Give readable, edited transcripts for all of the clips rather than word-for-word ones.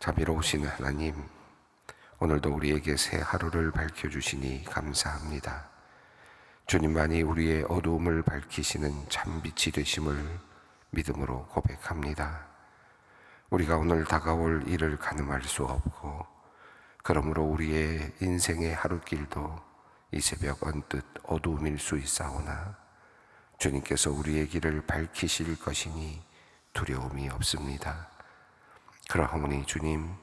자비로우신 하나님, 오늘도 우리에게 새 하루를 밝혀주시니 감사합니다. 주님만이 우리의 어두움을 밝히시는 참 빛이 되심을 믿음으로 고백합니다. 우리가 오늘 다가올 일을 가늠할 수 없고, 그러므로 우리의 인생의 하루길도 이 새벽 언뜻 어두움일 수 있사오나 주님께서 우리의 길을 밝히실 것이니 두려움이 없습니다. 그러하오니 주님,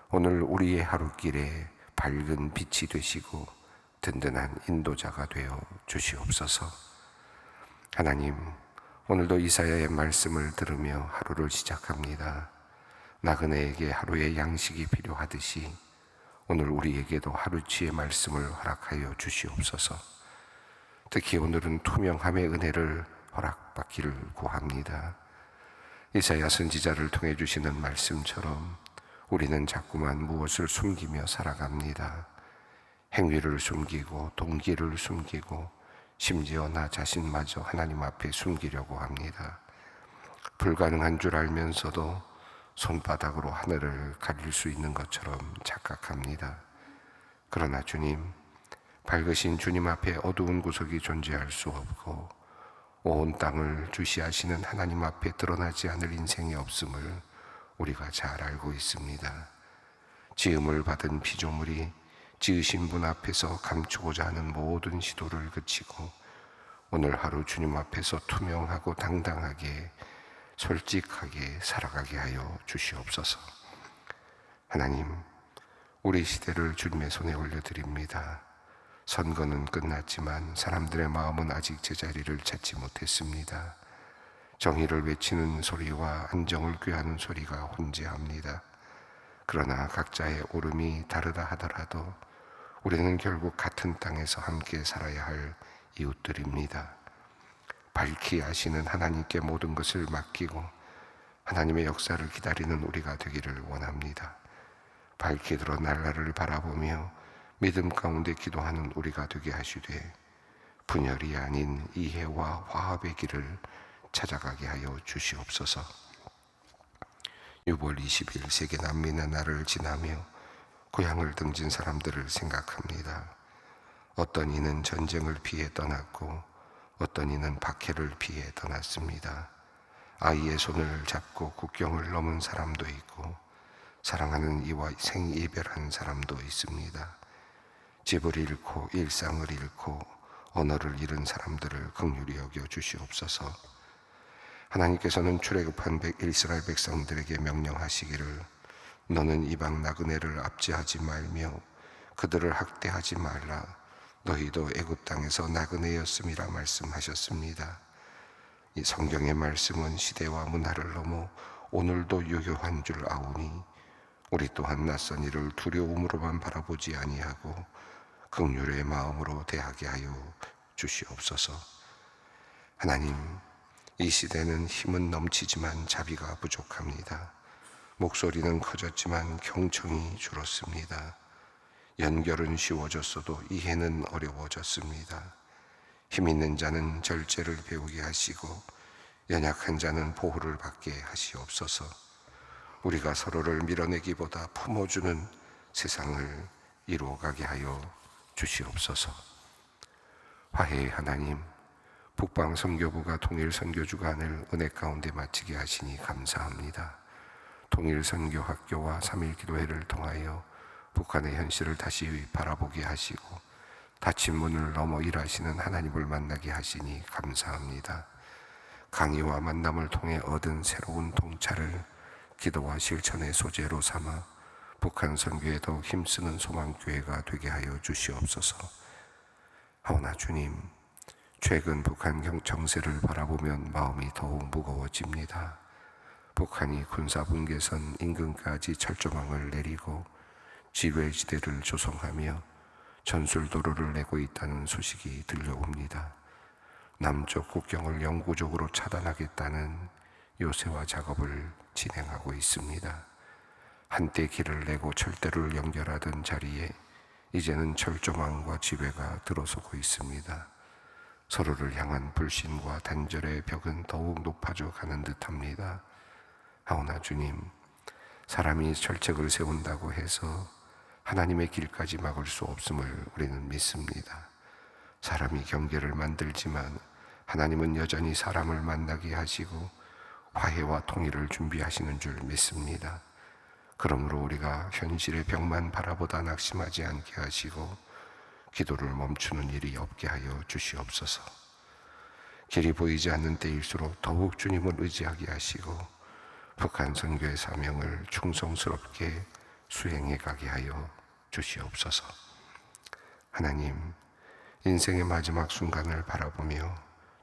오늘 우리의 하루길에 밝은 빛이 되시고 든든한 인도자가 되어 주시옵소서. 하나님, 오늘도 이사야의 말씀을 들으며 하루를 시작합니다. 나그네에게 하루의 양식이 필요하듯이 오늘 우리에게도 하루치의 말씀을 허락하여 주시옵소서. 특히 오늘은 투명함의 은혜를 허락받기를 구합니다. 이사야 선지자를 통해 주시는 말씀처럼 우리는 자꾸만 무엇을 숨기며 살아갑니다. 행위를 숨기고 동기를 숨기고 심지어 나 자신마저 하나님 앞에 숨기려고 합니다. 불가능한 줄 알면서도 손바닥으로 하늘을 가릴 수 있는 것처럼 착각합니다. 그러나 주님, 밝으신 주님 앞에 어두운 구석이 존재할 수 없고 온 땅을 주시하시는 하나님 앞에 드러나지 않을 인생이 없음을 우리가 잘 알고 있습니다. 지음을 받은 피조물이 지으신 분 앞에서 감추고자 하는 모든 시도를 그치고 오늘 하루 주님 앞에서 투명하고 당당하게 솔직하게 살아가게 하여 주시옵소서. 하나님, 우리 시대를 주님의 손에 올려드립니다. 선거는 끝났지만 사람들의 마음은 아직 제자리를 찾지 못했습니다. 정의를 외치는 소리와 안정을 꾀하는 소리가 혼재합니다. 그러나 각자의 오름이 다르다 하더라도 우리는 결국 같은 땅에서 함께 살아야 할 이웃들입니다. 밝히 아시는 하나님께 모든 것을 맡기고 하나님의 역사를 기다리는 우리가 되기를 원합니다. 밝히 들어 날라를 바라보며 믿음 가운데 기도하는 우리가 되게 하시되 분열이 아닌 이해와 화합의 길을 찾아가게 하여 주시옵소서. 6월 20일 세계 난민의 날을 지나며 고향을 등진 사람들을 생각합니다. 어떤 이는 전쟁을 피해 떠났고 어떤 이는 박해를 피해 떠났습니다. 아이의 손을 잡고 국경을 넘은 사람도 있고 사랑하는 이와 생이별한 사람도 있습니다. 집을 잃고 일상을 잃고 언어를 잃은 사람들을 긍휼히 여겨 주시옵소서. 하나님께서는 출애굽한 이스라엘 백성들에게 명령하시기를 너는 이방 나그네를 압제하지 말며 그들을 학대하지 말라. 너희도 애굽 땅에서 나그네였음이라 말씀하셨습니다. 이 성경의 말씀은 시대와 문화를 넘어 오늘도 유효한 줄 아오니 우리 또한 낯선 이를 두려움으로만 바라보지 아니하고 긍휼의 마음으로 대하게 하여 주시옵소서. 하나님, 이 시대는 힘은 넘치지만 자비가 부족합니다. 목소리는 커졌지만 경청이 줄었습니다. 연결은 쉬워졌어도 이해는 어려워졌습니다. 힘 있는 자는 절제를 배우게 하시고 연약한 자는 보호를 받게 하시옵소서. 우리가 서로를 밀어내기보다 품어주는 세상을 이루어가게 하여 주시옵소서. 화해의 하나님, 북방선교부가 통일선교주간을 은혜 가운데 마치게 하시니 감사합니다. 통일선교학교와 3.1기도회를 통하여 북한의 현실을 다시 바라보게 하시고 닫힌 문을 넘어 일하시는 하나님을 만나게 하시니 감사합니다. 강의와 만남을 통해 얻은 새로운 통찰을 기도와 실천의 소재로 삼아 북한 선교에 더욱 힘쓰는 소망교회가 되게 하여 주시옵소서. 하오나 주님, 최근 북한 정세를 바라보면 마음이 더욱 무거워집니다. 북한이 군사분계선 인근까지 철조망을 내리고 지뢰지대를 조성하며 전술도로를 내고 있다는 소식이 들려옵니다. 남쪽 국경을 영구적으로 차단하겠다는 요새화 작업을 진행하고 있습니다. 한때 길을 내고 철대를 연결하던 자리에 이제는 철조망과 지뢰가 들어서고 있습니다. 서로를 향한 불신과 단절의 벽은 더욱 높아져 가는 듯합니다. 하오나 주님, 사람이 철책을 세운다고 해서 하나님의 길까지 막을 수 없음을 우리는 믿습니다. 사람이 경계를 만들지만 하나님은 여전히 사람을 만나게 하시고 화해와 통일을 준비하시는 줄 믿습니다. 그러므로 우리가 현실의 벽만 바라보다 낙심하지 않게 하시고 기도를 멈추는 일이 없게 하여 주시옵소서. 길이 보이지 않는 때일수록 더욱 주님을 의지하게 하시고 북한 선교의 사명을 충성스럽게 수행해 가게 하여 주시옵소서. 하나님, 인생의 마지막 순간을 바라보며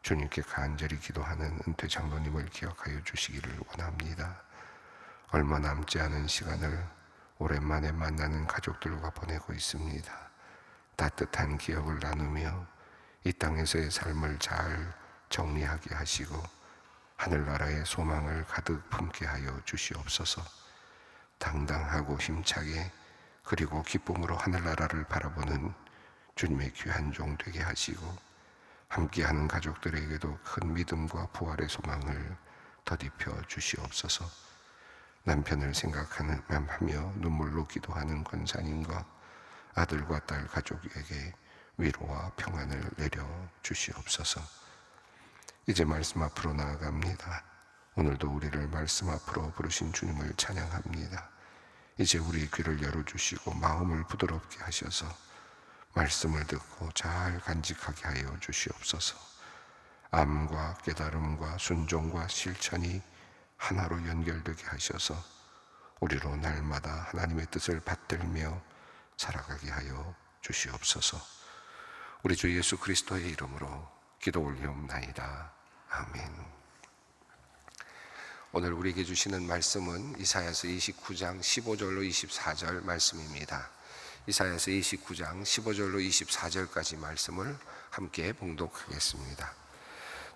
주님께 간절히 기도하는 은퇴 장로님을 기억하여 주시기를 원합니다. 얼마 남지 않은 시간을 오랜만에 만나는 가족들과 보내고 있습니다. 따뜻한 기억을 나누며 이 땅에서의 삶을 잘 정리하게 하시고 하늘나라의 소망을 가득 품게 하여 주시옵소서. 당당하고 힘차게 그리고 기쁨으로 하늘나라를 바라보는 주님의 귀한 종 되게 하시고 함께하는 가족들에게도 큰 믿음과 부활의 소망을 덧입혀 주시옵소서. 남편을 생각하며 눈물로 기도하는 권사님과 아들과 딸 가족에게 위로와 평안을 내려 주시옵소서. 이제 말씀 앞으로 나아갑니다. 오늘도 우리를 말씀 앞으로 부르신 주님을 찬양합니다. 이제 우리 귀를 열어주시고 마음을 부드럽게 하셔서 말씀을 듣고 잘 간직하게 하여 주시옵소서. 암과 깨달음과 순종과 실천이 하나로 연결되게 하셔서 우리로 날마다 하나님의 뜻을 받들며 살아가게 하여 주시옵소서. 우리 주 예수 그리스도의 이름으로 기도 올리옵나이다. 아멘. 오늘 우리에게 주시는 말씀은 이사야서 29장 15절로 24절 말씀입니다. 이사야서 29장 15절로 24절까지 말씀을 함께 봉독하겠습니다.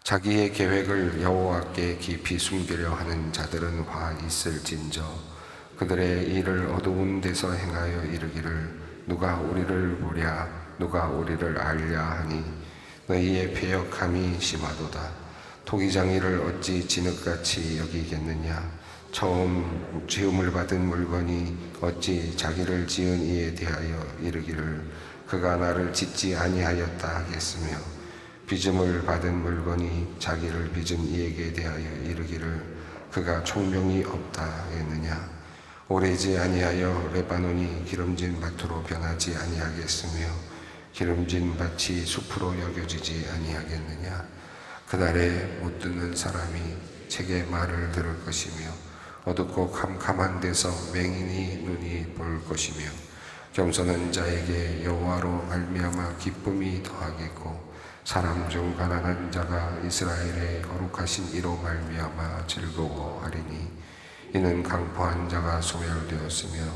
자기의 계획을 여호와께 깊이 숨기려 하는 자들은 화 있을진저 그들의 일을 어두운 데서 행하여 이르기를 누가 우리를 보랴 누가 우리를 알랴 하니 너희의 패역함이 심하도다. 토기장이를 어찌 진흙같이 여기겠느냐. 처음 지음을 받은 물건이 어찌 자기를 지은 이에 대하여 이르기를 그가 나를 짓지 아니하였다 하겠으며 빚음을 받은 물건이 자기를 빚은 이에게 대하여 이르기를 그가 총명이 없다 하겠느냐. 오래지 아니하여 레바논이 기름진 밭으로 변하지 아니하겠으며 기름진 밭이 숲으로 여겨지지 아니하겠느냐. 그날에 못 듣는 사람이 책의 말을 들을 것이며 어둡고 캄캄한 데서 맹인이 눈이 볼 것이며 겸손한 자에게 여호와로 말미암아 기쁨이 더하겠고 사람 중 가난한 자가 이스라엘의 거룩하신 이로 말미암아 즐거워하리니 이는 강포한 자가 소멸되었으며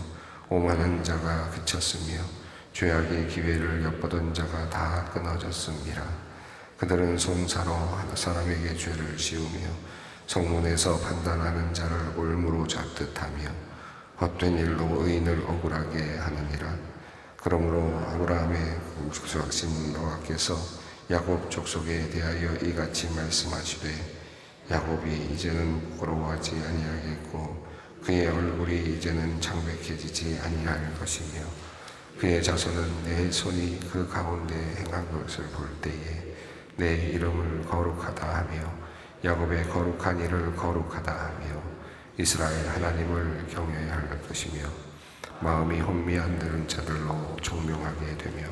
오만한 자가 그쳤으며 죄악의 기회를 엿보던 자가 다 끊어졌습니다. 그들은 송사로 사람에게 죄를 지으며 성문에서 판단하는 자를 올무로 잡듯하며 헛된 일로 의인을 억울하게 하느니라. 그러므로 아브라함의 구속하신 여호와께서 야곱 족속에 대하여 이같이 말씀하시되 야곱이 이제는 부끄러워하지 아니하겠고 그의 얼굴이 이제는 창백해지지 아니할 것이며 그의 자손은 내 손이 그 가운데 행한 것을 볼 때에 내 이름을 거룩하다 하며 야곱의 거룩한 이를 거룩하다 하며 이스라엘 하나님을 경외해야 할 것이며 마음이 혼미한 들은 자들로 총명하게 되며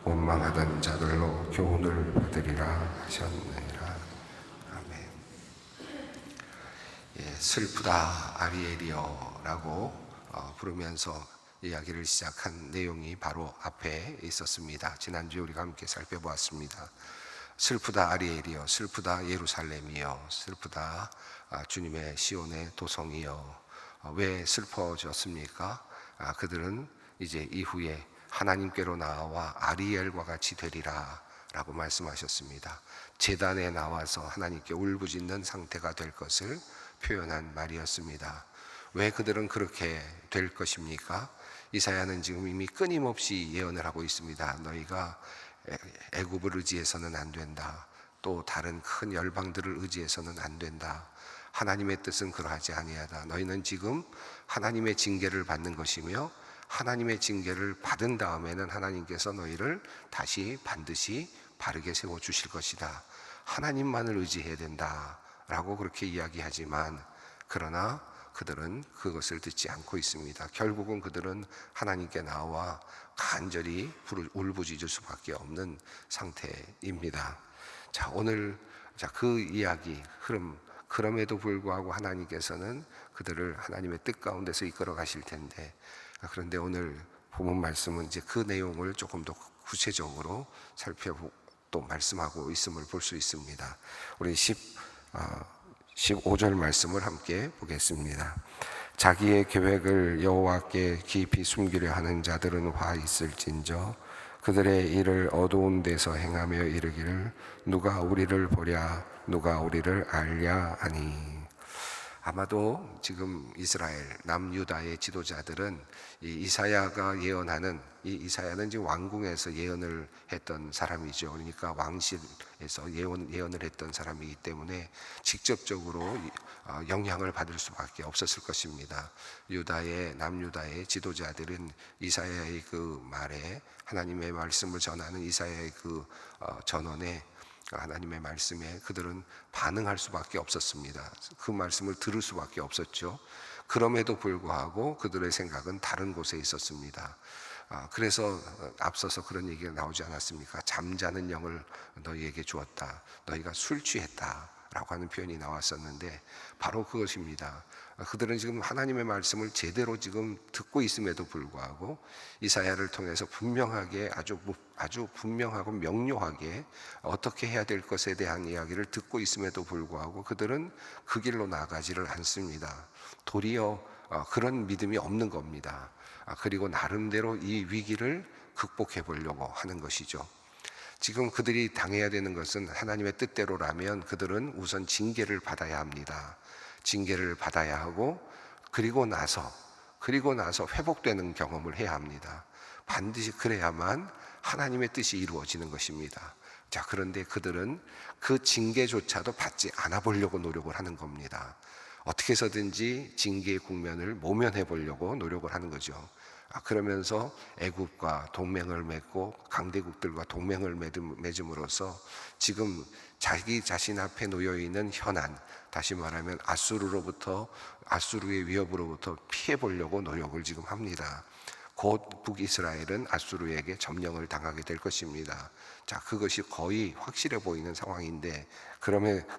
원망하던 자들로 교훈을 받으리라 하셨느니라. 아멘. 슬프다 아리엘이여라고 부르면서 이야기를 시작한 내용이 바로 앞에 있었습니다. 지난주에 우리가 함께 살펴보았습니다. 슬프다 아리엘이여, 슬프다 예루살렘이여, 슬프다 주님의 시온의 도성이여. 왜 슬퍼졌습니까? 그들은 이제 이후에 하나님께로 나와 아리엘과 같이 되리라 라고 말씀하셨습니다. 제단에 나와서 하나님께 울부짖는 상태가 될 것을 표현한 말이었습니다. 왜 그들은 그렇게 될 것입니까? 이사야는 지금 이미 끊임없이 예언을 하고 있습니다. 너희가 애굽을 의지해서는 안 된다. 또 다른 큰 열방들을 의지해서는 안 된다. 하나님의 뜻은 그러하지 아니하다. 너희는 지금 하나님의 징계를 받는 것이며 하나님의 징계를 받은 다음에는 하나님께서 너희를 다시 반드시 바르게 세워주실 것이다. 하나님만을 의지해야 된다 라고 그렇게 이야기하지만, 그러나 그들은 그것을 듣지 않고 있습니다. 결국은 그들은 하나님께 나와 간절히 울부짖을 수밖에 없는 상태입니다. 자, 오늘 그 이야기 흐름, 그럼에도 불구하고 하나님께서는 그들을 하나님의 뜻 가운데서 이끌어 가실 텐데, 그런데 오늘 본문 말씀은 이제 그 내용을 조금 더 구체적으로 살펴보고 또 말씀하고 있음을 볼 수 있습니다. 우리 15절 말씀을 함께 보겠습니다. 자기의 계획을 여호와께 깊이 숨기려 하는 자들은 화 있을진저 그들의 일을 어두운 데서 행하며 이르기를 누가 우리를 보랴 누가 우리를 알랴 하니. 아마도 지금 이스라엘 남유다의 지도자들은 이 이사야가 예언하는, 이 이사야는 지금 왕궁에서 예언을 했던 사람이죠. 그러니까 왕실에서 예언을 했던 사람이기 때문에 직접적으로 영향을 받을 수밖에 없었을 것입니다. 남유다의 지도자들은 이사야의 그 말에, 하나님의 말씀을 전하는 이사야의 그 전언에, 하나님의 말씀에 그들은 반응할 수밖에 없었습니다. 그 말씀을 들을 수밖에 없었죠. 그럼에도 불구하고 그들의 생각은 다른 곳에 있었습니다. 그래서 앞서서 그런 얘기가 나오지 않았습니까? 잠자는 영을 너희에게 주었다. 너희가 술 취했다 라고 하는 표현이 나왔었는데, 바로 그것입니다. 그들은 지금 하나님의 말씀을 제대로 지금 듣고 있음에도 불구하고 이사야를 통해서 분명하게, 아주 분명하고 명료하게 어떻게 해야 될 것에 대한 이야기를 듣고 있음에도 불구하고 그들은 그 길로 나가지를 않습니다. 도리어 그런 믿음이 없는 겁니다. 그리고 나름대로 이 위기를 극복해 보려고 하는 것이죠. 지금 그들이 당해야 되는 것은 하나님의 뜻대로라면 그들은 우선 징계를 받아야 합니다. 징계를 받아야 하고, 그리고 나서 회복되는 경험을 해야 합니다. 반드시 그래야만 하나님의 뜻이 이루어지는 것입니다. 자, 그런데 그들은 그 징계조차도 받지 않아 보려고 노력을 하는 겁니다. 어떻게 해서든지 징계의 국면을 모면해 보려고 노력을 하는 거죠. 그러면서 애굽과 동맹을 맺고 강대국들과 동맹을 맺음으로써 지금 자기 자신 앞에 놓여 있는 현안, 다시 말하면 아수르의 위협으로부터 피해 보려고 노력을 지금 합니다. 곧 북이스라엘은 아수르에게 점령을 당하게 될 것입니다. 자, 그것이 거의 확실해 보이는 상황인데,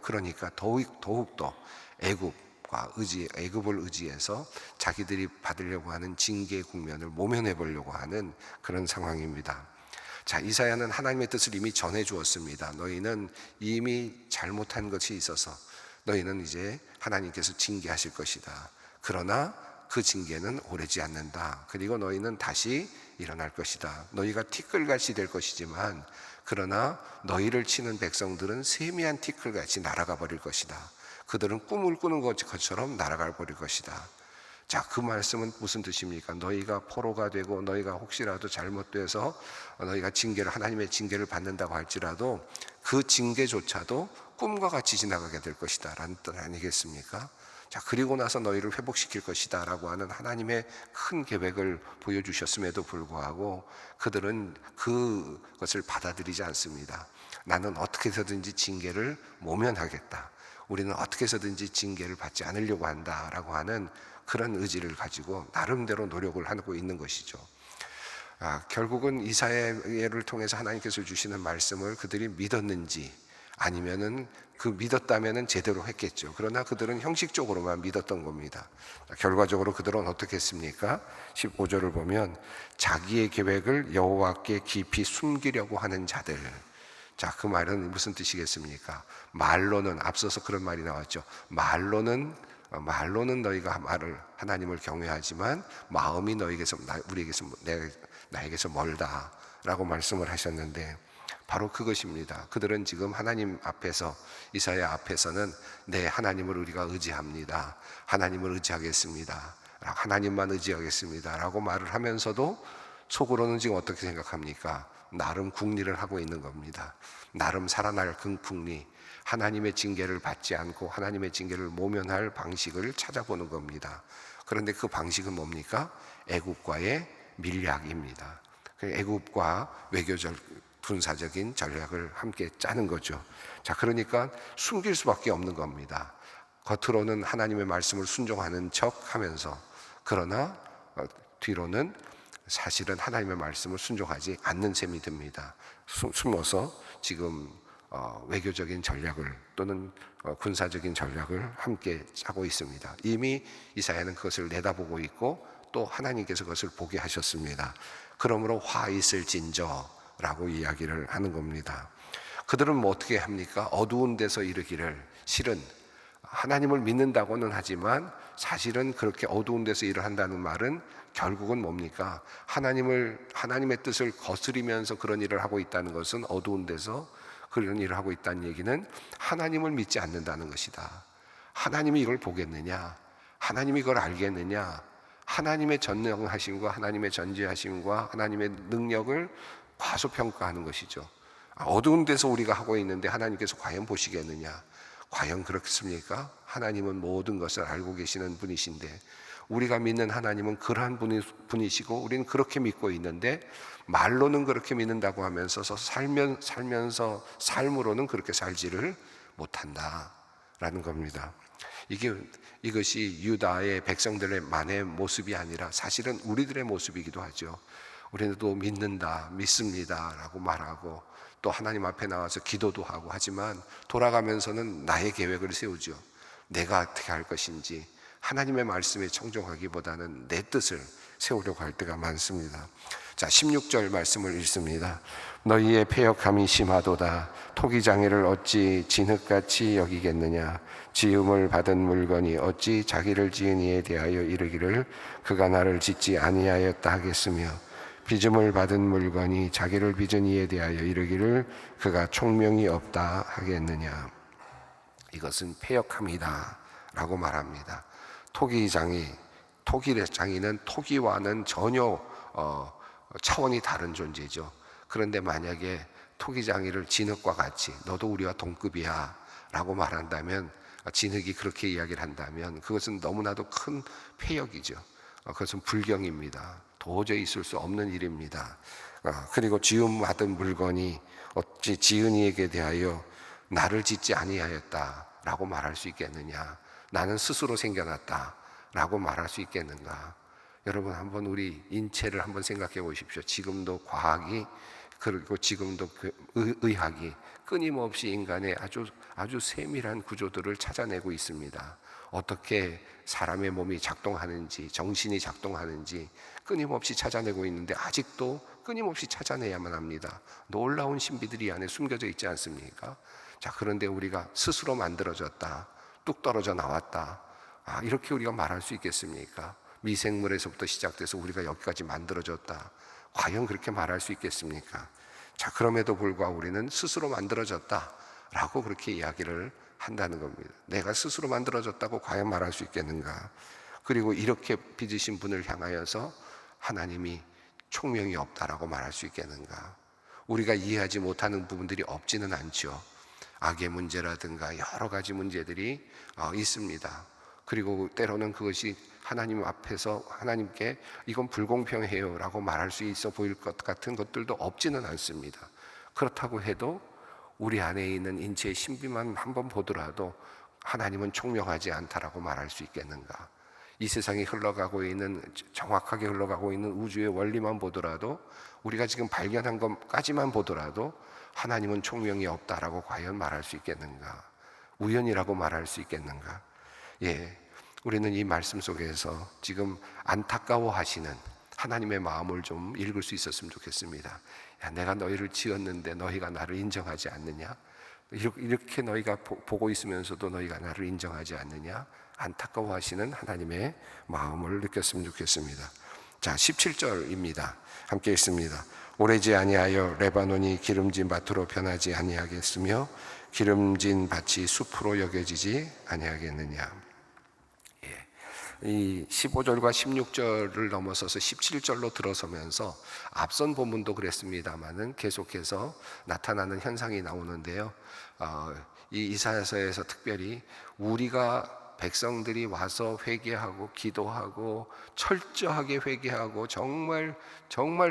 그러니까 더욱더 애굽을 의지해서 자기들이 받으려고 하는 징계 국면을 모면해 보려고 하는 그런 상황입니다. 자, 이사야는 하나님의 뜻을 이미 전해 주었습니다. 너희는 이미 잘못한 것이 있어서 너희는 이제 하나님께서 징계하실 것이다. 그러나 그 징계는 오래지 않는다. 그리고 너희는 다시 일어날 것이다. 너희가 티끌같이 될 것이지만, 그러나 너희를 치는 백성들은 세미한 티끌같이 날아가 버릴 것이다. 그들은 꿈을 꾸는 것처럼 날아가 버릴 것이다. 자, 그 말씀은 무슨 뜻입니까? 너희가 포로가 되고 너희가 혹시라도 잘못돼서 너희가 하나님의 징계를 받는다고 할지라도 그 징계조차도 꿈과 같이 지나가게 될 것이다 라는 뜻 아니겠습니까? 자, 그리고 나서 너희를 회복시킬 것이다 라고 하는 하나님의 큰 계획을 보여주셨음에도 불구하고 그들은 그것을 받아들이지 않습니다. 나는 어떻게 해서든지 징계를 모면하겠다, 우리는 어떻게 해서든지 징계를 받지 않으려고 한다라고 하는 그런 의지를 가지고 나름대로 노력을 하고 있는 것이죠. 결국은 이사야를 통해서 하나님께서 주시는 말씀을 그들이 믿었는지, 아니면은 믿었다면은 제대로 했겠죠. 그러나 그들은 형식적으로만 믿었던 겁니다. 결과적으로 그들은 어떻게 했습니까? 15절을 보면 자기의 계획을 여호와께 깊이 숨기려고 하는 자들. 자, 그 말은 무슨 뜻이겠습니까? 말로는, 앞서서 그런 말이 나왔죠. 말로는 너희가 하나님을 경외하지만 마음이 나에게서 멀다라고 말씀을 하셨는데, 바로 그것입니다. 그들은 지금 하나님 앞에서, 이사야 앞에서는 네, 하나님을 우리가 의지합니다, 하나님을 의지하겠습니다, 하나님만 의지하겠습니다 라고 말을 하면서도 속으로는 지금 어떻게 생각합니까? 나름 궁리를 하고 있는 겁니다. 나름 살아날 긍풍리, 하나님의 징계를 받지 않고 하나님의 징계를 모면할 방식을 찾아보는 겁니다. 그런데 그 방식은 뭡니까? 애국과의 밀약입니다. 애국과 외교적 군사적인 전략을 함께 짜는 거죠. 자, 그러니까 숨길 수밖에 없는 겁니다. 겉으로는 하나님의 말씀을 순종하는 척 하면서, 그러나 뒤로는 사실은 하나님의 말씀을 순종하지 않는 셈이 듭니다. 숨어서 지금 외교적인 전략을 또는 군사적인 전략을 함께 짜고 있습니다. 이미 이사야는 그것을 내다보고 있고 또 하나님께서 그것을 보게 하셨습니다. 그러므로 화 있을진저라고 이야기를 하는 겁니다. 그들은 뭐 어떻게 합니까? 어두운 데서 이르기를, 실은 하나님을 믿는다고는 하지만 사실은 그렇게 어두운 데서 일을 한다는 말은 결국은 뭡니까? 하나님의 뜻을 거스리면서 그런 일을 하고 있다는 것은, 어두운 데서 그런 일을 하고 있다는 얘기는 하나님을 믿지 않는다는 것이다. 하나님이 이걸 보겠느냐? 하나님이 이걸 알겠느냐? 하나님의 전능하심과 하나님의 전지하심과 하나님의 능력을 과소평가하는 것이죠. 어두운 데서 우리가 하고 있는데 하나님께서 과연 보시겠느냐? 과연 그렇습니까? 하나님은 모든 것을 알고 계시는 분이신데, 우리가 믿는 하나님은 그러한 분이시고 우리는 그렇게 믿고 있는데, 말로는 그렇게 믿는다고 하면서 살면서 삶으로는 그렇게 살지를 못한다라는 겁니다. 이것이 유다의 백성들의 만의 모습이 아니라 사실은 우리들의 모습이기도 하죠. 우리는 또 믿는다, 믿습니다 라고 말하고 또 하나님 앞에 나와서 기도도 하고 하지만 돌아가면서는 나의 계획을 세우죠. 내가 어떻게 할 것인지 하나님의 말씀에 청종하기보다는 내 뜻을 세우려고 할 때가 많습니다. 자, 16절 말씀을 읽습니다. 너희의 패역함이 심하도다. 토기장애를 어찌 진흙같이 여기겠느냐? 지음을 받은 물건이 어찌 자기를 지은 이에 대하여 이르기를 그가 나를 짓지 아니하였다 하겠으며, 빚음을 받은 물건이 자기를 빚은 이에 대하여 이르기를 그가 총명이 없다 하겠느냐? 이것은 패역함이다 라고 말합니다. 토기장애는 토기와는 전혀 차원이 다른 존재죠. 그런데 만약에 토기장애를 진흙과 같이 너도 우리와 동급이야 라고 말한다면, 진흙이 그렇게 이야기를 한다면 그것은 너무나도 큰 패역이죠. 그것은 불경입니다. 도저히 있을 수 없는 일입니다. 그리고 지음 받은 물건이 어찌 지은 이에게 대하여 나를 짓지 아니하였다 라고 말할 수 있겠느냐? 나는 스스로 생겨났다 라고 말할 수 있겠는가? 여러분, 한번 우리 인체를 한번 생각해 보십시오. 지금도 과학이, 그리고 지금도 의학이 끊임없이 인간의 아주 세밀한 구조들을 찾아내고 있습니다. 어떻게 사람의 몸이 작동하는지, 정신이 작동하는지 끊임없이 찾아내고 있는데 아직도 끊임없이 찾아내야만 합니다. 놀라운 신비들이 안에 숨겨져 있지 않습니까? 자, 그런데 우리가 스스로 만들어졌다, 뚝 떨어져 나왔다, 이렇게 우리가 말할 수 있겠습니까? 미생물에서부터 시작돼서 우리가 여기까지 만들어졌다, 과연 그렇게 말할 수 있겠습니까? 자, 그럼에도 불구하고 우리는 스스로 만들어졌다 라고 그렇게 이야기를 한다는 겁니다. 내가 스스로 만들어졌다고 과연 말할 수 있겠는가? 그리고 이렇게 빚으신 분을 향하여서 하나님이 총명이 없다라고 말할 수 있겠는가? 우리가 이해하지 못하는 부분들이 없지는 않죠. 악의 문제라든가 여러 가지 문제들이 있습니다. 그리고 때로는 그것이 하나님 앞에서 하나님께 이건 불공평해요 라고 말할 수 있어 보일 것 같은 것들도 없지는 않습니다. 그렇다고 해도 우리 안에 있는 인체의 신비만 한번 보더라도 하나님은 총명하지 않다라고 말할 수 있겠는가? 이 세상이 흘러가고 있는, 정확하게 흘러가고 있는 우주의 원리만 보더라도, 우리가 지금 발견한 것까지만 보더라도 하나님은 총명이 없다라고 과연 말할 수 있겠는가? 우연이라고 말할 수 있겠는가? 우리는 이 말씀 속에서 지금 안타까워하시는 하나님의 마음을 좀 읽을 수 있었으면 좋겠습니다. 야, 내가 너희를 지었는데 너희가 나를 인정하지 않느냐? 이렇게 너희가 보고 있으면서도 너희가 나를 인정하지 않느냐? 안타까워하시는 하나님의 마음을 느꼈으면 좋겠습니다. 자, 17절입니다. 함께 읽습니다. 오래지 아니하여 레바논이 기름진 밭으로 변하지 아니하겠으며 기름진 밭이 숲으로 여겨지지 아니하겠느냐? 이 15절과 16절을 넘어서서 17절로 들어서면서 앞선 본문도 그랬습니다마는 계속해서 나타나는 현상이 나오는데요. 이 이사야서에서 특별히 우리가 백성들이 와서 회개하고 기도하고 철저하게 회개하고 정말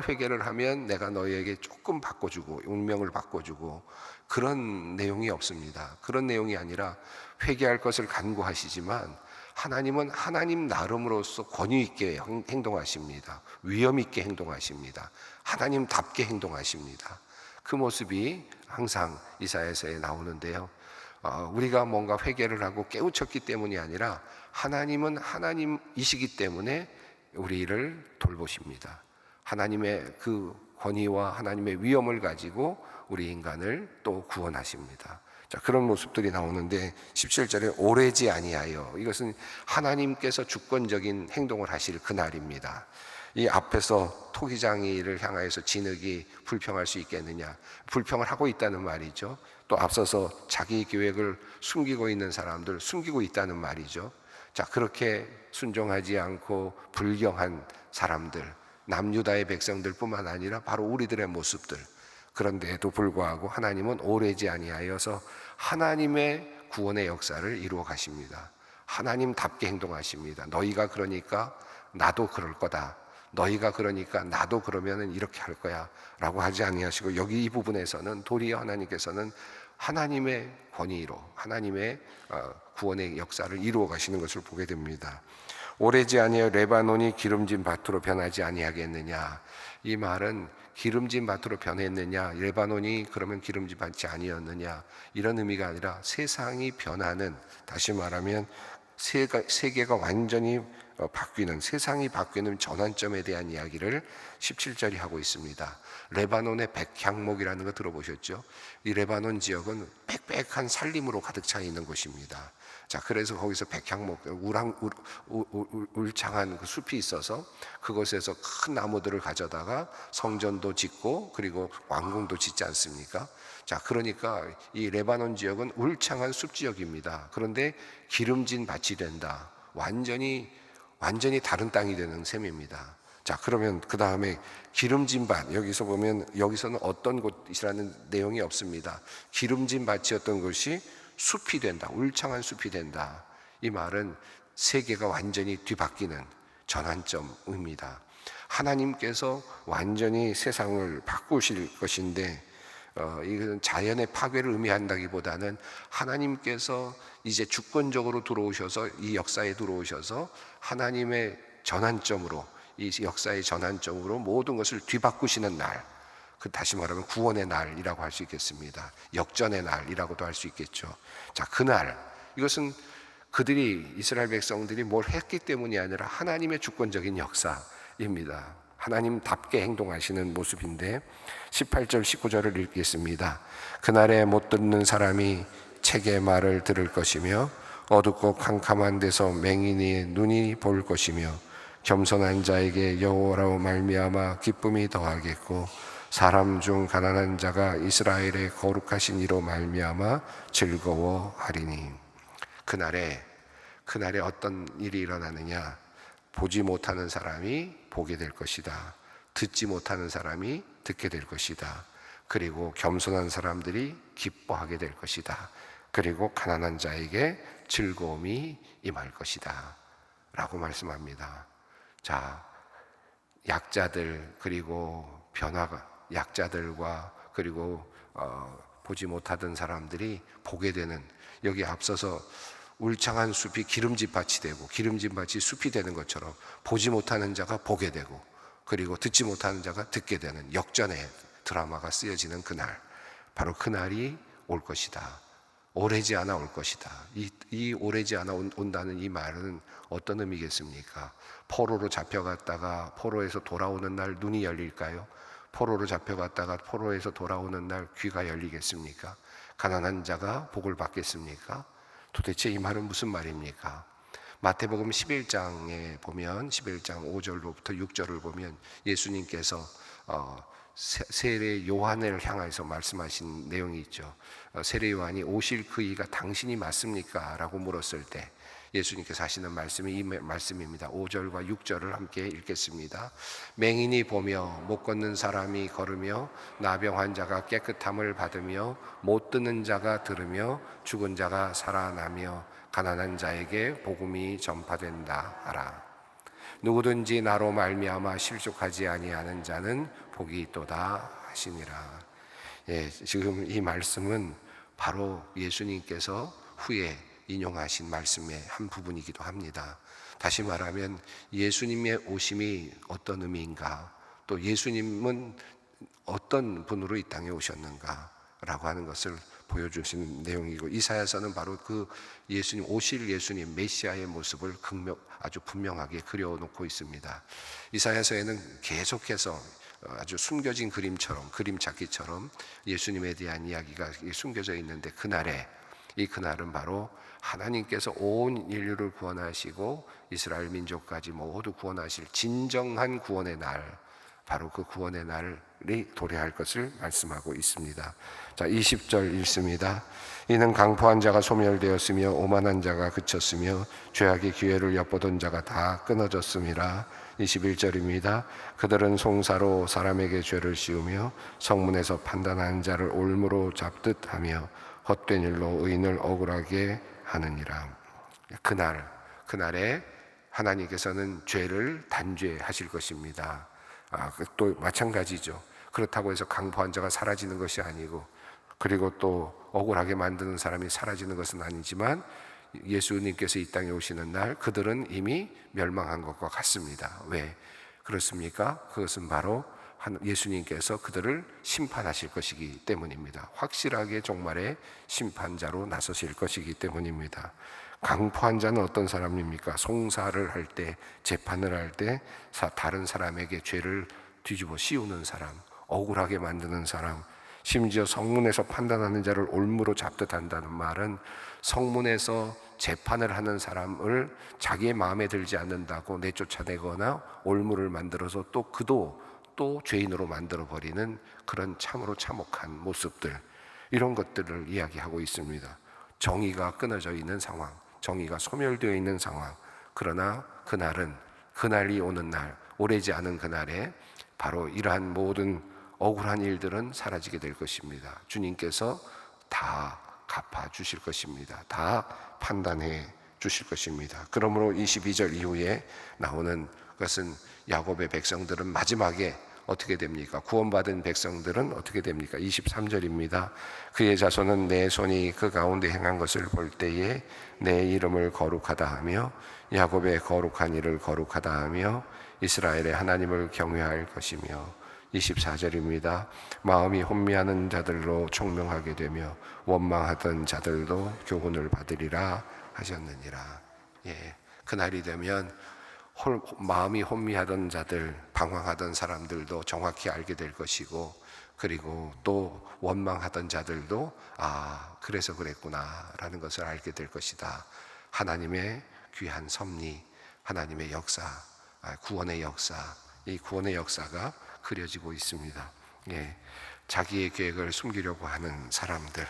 회개를 하면 내가 너희에게 조금 바꿔주고 운명을 바꿔주고 그런 내용이 없습니다. 그런 내용이 아니라 회개할 것을 간구하시지만 하나님은 하나님 나름으로서 권위 있게 행동하십니다. 위엄 있게 행동하십니다. 하나님답게 행동하십니다. 그 모습이 항상 이사야서에 나오는데요. 우리가 뭔가 회개를 하고 깨우쳤기 때문이 아니라 하나님은 하나님이시기 때문에 우리를 돌보십니다. 하나님의 그 권위와 하나님의 위엄을 가지고 우리 인간을 또 구원하십니다. 자, 그런 모습들이 나오는데 17절에 오래지 아니하여, 이것은 하나님께서 주권적인 행동을 하실 그날입니다. 이 앞에서 토기장이를 향하여서 진흙이 불평할 수 있겠느냐, 불평을 하고 있다는 말이죠. 또 앞서서 자기 계획을 숨기고 있는 사람들 숨기고 있다는 말이죠. 자, 그렇게 순종하지 않고 불경한 사람들, 남유다의 백성들뿐만 아니라 바로 우리들의 모습들, 그런데도 불구하고 하나님은 오래지 아니하여서 하나님의 구원의 역사를 이루어 가십니다. 하나님답게 행동하십니다. 너희가 그러니까 나도 그럴 거다, 너희가 그러니까 나도 그러면 이렇게 할 거야 라고 하지 아니하시고, 여기 이 부분에서는 도리어 하나님께서는 하나님의 권위로 하나님의 구원의 역사를 이루어 가시는 것을 보게 됩니다. 오래지 아니하여 레바논이 기름진 밭으로 변하지 아니하겠느냐, 이 말은 기름진 밭으로 변했느냐, 레바논이 그러면 기름진 밭이 아니었느냐, 이런 의미가 아니라 세상이 변하는, 다시 말하면 세계가 완전히 바뀌는, 세상이 바뀌는 전환점에 대한 이야기를 17절이 하고 있습니다. 레바논의 백향목이라는 거 들어보셨죠? 이 레바논 지역은 빽빽한 산림으로 가득 차 있는 곳입니다. 자, 그래서 거기서 백향목, 울창한 그 숲이 있어서 그곳에서 큰 나무들을 가져다가 성전도 짓고 그리고 왕궁도 짓지 않습니까? 자, 그러니까 이 레바논 지역은 울창한 숲 지역입니다. 그런데 기름진 밭이 된다. 완전히 다른 땅이 되는 셈입니다. 자, 그러면 그 다음에 기름진 밭, 여기서 보면 여기서는 어떤 곳이라는 내용이 없습니다. 기름진 밭이었던 것이 숲이 된다, 울창한 숲이 된다. 이 말은 세계가 완전히 뒤바뀌는 전환점입니다. 하나님께서 완전히 세상을 바꾸실 것인데, 이것은 자연의 파괴를 의미한다기보다는 하나님께서 이제 주권적으로 들어오셔서 이 역사에 들어오셔서 하나님의 전환점으로, 이 역사의 전환점으로 모든 것을 뒤바꾸시는 날, 그 다시 말하면 구원의 날이라고 할 수 있겠습니다. 역전의 날이라고도 할 수 있겠죠. 자, 그날, 이것은 그들이, 이스라엘 백성들이 뭘 했기 때문이 아니라 하나님의 주권적인 역사입니다. 하나님답게 행동하시는 모습인데 18절 19절을 읽겠습니다. 그날에 못 듣는 사람이 책의 말을 들을 것이며 어둡고 캄캄한 데서 맹인의 눈이 볼 것이며 겸손한 자에게 여호와로 말미암아 기쁨이 더하겠고 사람 중 가난한 자가 이스라엘의 거룩하신 이로 말미암아 즐거워하리니. 그날에 어떤 일이 일어나느냐, 보지 못하는 사람이 보게 될 것이다. 듣지 못하는 사람이 듣게 될 것이다. 그리고 겸손한 사람들이 기뻐하게 될 것이다. 그리고 가난한 자에게 즐거움이 임할 것이다 라고 말씀합니다. 자, 약자들, 그리고 약자들과 그리고 보지 못하던 사람들이 보게 되는, 여기 앞서서 울창한 숲이 기름진 밭이 되고 기름진 밭이 숲이 되는 것처럼 보지 못하는 자가 보게 되고 그리고 듣지 못하는 자가 듣게 되는 역전의 드라마가 쓰여지는 그날, 바로 그날이 올 것이다. 오래지 않아 올 것이다. 이 오래지 않아 온다는 이 말은 어떤 의미겠습니까? 포로로 잡혀갔다가 포로에서 돌아오는 날 눈이 열릴까요? 포로로 잡혀갔다가 포로에서 돌아오는 날 귀가 열리겠습니까? 가난한 자가 복을 받겠습니까? 도대체 이 말은 무슨 말입니까? 마태복음 11장에 보면 11장 5절로부터 6절을 보면 예수님께서 세례 요한을 향해서 말씀하신 내용이 있죠. 세례 요한이 오실 그 이가 당신이 맞습니까? 라고 물었을 때 예수님께서 하시는 말씀이 이 말씀입니다. 5절과 6절을 함께 읽겠습니다. 맹인이 보며 못 걷는 사람이 걸으며 나병 환자가 깨끗함을 받으며 못 듣는 자가 들으며 죽은 자가 살아나며 가난한 자에게 복음이 전파된다 하라. 누구든지 나로 말미암아 실족하지 아니하는 자는 복이 있도다 하시니라. 지금 이 말씀은 바로 예수님께서 후에 인용하신 말씀의 한 부분이기도 합니다. 다시 말하면 예수님의 오심이 어떤 의미인가, 또 예수님은 어떤 분으로 이 땅에 오셨는가 라고 하는 것을 보여주신 내용이고, 이사야서는 바로 그 예수님, 오실 예수님 메시아의 모습을 아주 분명하게 그려놓고 있습니다. 이사야서에는 계속해서 아주 숨겨진 그림처럼, 그림찾기처럼 예수님에 대한 이야기가 숨겨져 있는데, 이 그날은 바로 하나님께서 온 인류를 구원하시고 이스라엘 민족까지 모두 구원하실 진정한 구원의 날, 바로 그 구원의 날이 도래할 것을 말씀하고 있습니다. 자, 20절 읽습니다. 이는 강포한 자가 소멸되었으며 오만한 자가 그쳤으며 죄악의 기회를 엿보던 자가 다 끊어졌음이라. 21절입니다. 그들은 송사로 사람에게 죄를 씌우며 성문에서 판단하는 자를 올무로 잡듯 하며 헛된 일로 의인을 억울하게 하느니라. 그날에 하나님께서는 죄를 단죄하실 것입니다. 또 마찬가지죠. 그렇다고 해서 강포한 자가 사라지는 것이 아니고, 그리고 또 억울하게 만드는 사람이 사라지는 것은 아니지만, 예수님께서 이 땅에 오시는 날 그들은 이미 멸망한 것과 같습니다. 왜 그렇습니까? 그것은 바로 예수님께서 그들을 심판하실 것이기 때문입니다. 확실하게 종말의 심판자로 나서실 것이기 때문입니다. 강포한 자는 어떤 사람입니까? 송사를 할 때, 재판을 할 때 다른 사람에게 죄를 뒤집어 씌우는 사람, 억울하게 만드는 사람, 심지어 성문에서 판단하는 자를 올무로 잡듯 한다는 말은 성문에서 재판을 하는 사람을 자기의 마음에 들지 않는다고 내쫓아내거나 올무를 만들어서 또 그도 또 죄인으로 만들어버리는 그런 참으로 참혹한 모습들, 이런 것들을 이야기하고 있습니다. 정의가 끊어져 있는 상황, 정의가 소멸되어 있는 상황. 그러나 그날이 오는 날, 오래지 않은 그날에 바로 이러한 모든 억울한 일들은 사라지게 될 것입니다. 주님께서 다 갚아 주실 것입니다. 다 판단해 주실 것입니다. 그러므로 22절 이후에 나오는 것은 야곱의 백성들은 마지막에 어떻게 됩니까? 구원받은 백성들은 어떻게 됩니까? 23절입니다. 그의 자손은 내 손이 그 가운데 행한 것을 볼 때에 내 이름을 거룩하다 하며 야곱의 거룩한 일을 거룩하다 하며 이스라엘의 하나님을 경외할 것이며, 24절입니다. 마음이 혼미하는 자들로 총명하게 되며 원망하던 자들도 교훈을 받으리라 하셨느니라. 그날이 되면 마음이 혼미하던 자들, 방황하던 사람들도 정확히 알게 될 것이고, 그리고 또 원망하던 자들도 그래서 그랬구나 라는 것을 알게 될 것이다. 하나님의 귀한 섭리, 하나님의 역사, 구원의 역사, 이 구원의 역사가 그려지고 있습니다. 자기의 계획을 숨기려고 하는 사람들,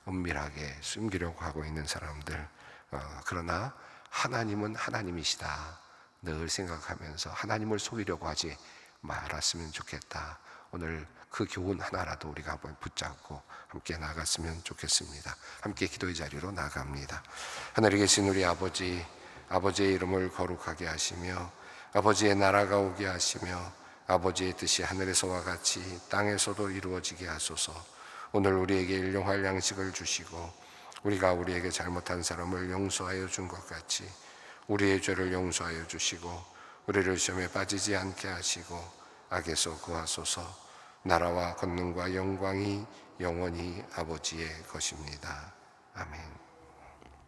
은밀하게 숨기려고 하고 있는 사람들, 그러나 하나님은 하나님이시다 늘 생각하면서 하나님을 속이려고 하지 말았으면 좋겠다. 오늘 그 교훈 하나라도 우리가 한번 붙잡고 함께 나갔으면 좋겠습니다. 함께 기도의 자리로 나갑니다. 하늘에 계신 우리 아버지, 아버지의 이름을 거룩하게 하시며 아버지의 나라가 오게 하시며 아버지의 뜻이 하늘에서와 같이 땅에서도 이루어지게 하소서. 오늘 우리에게 일용할 양식을 주시고 우리가 우리에게 잘못한 사람을 용서하여 준 것 같이 우리의 죄를 용서하여 주시고 우리를 시험에 빠지지 않게 하시고 악에서 구하소서. 나라와 권능과 영광이 영원히 아버지의 것입니다. 아멘.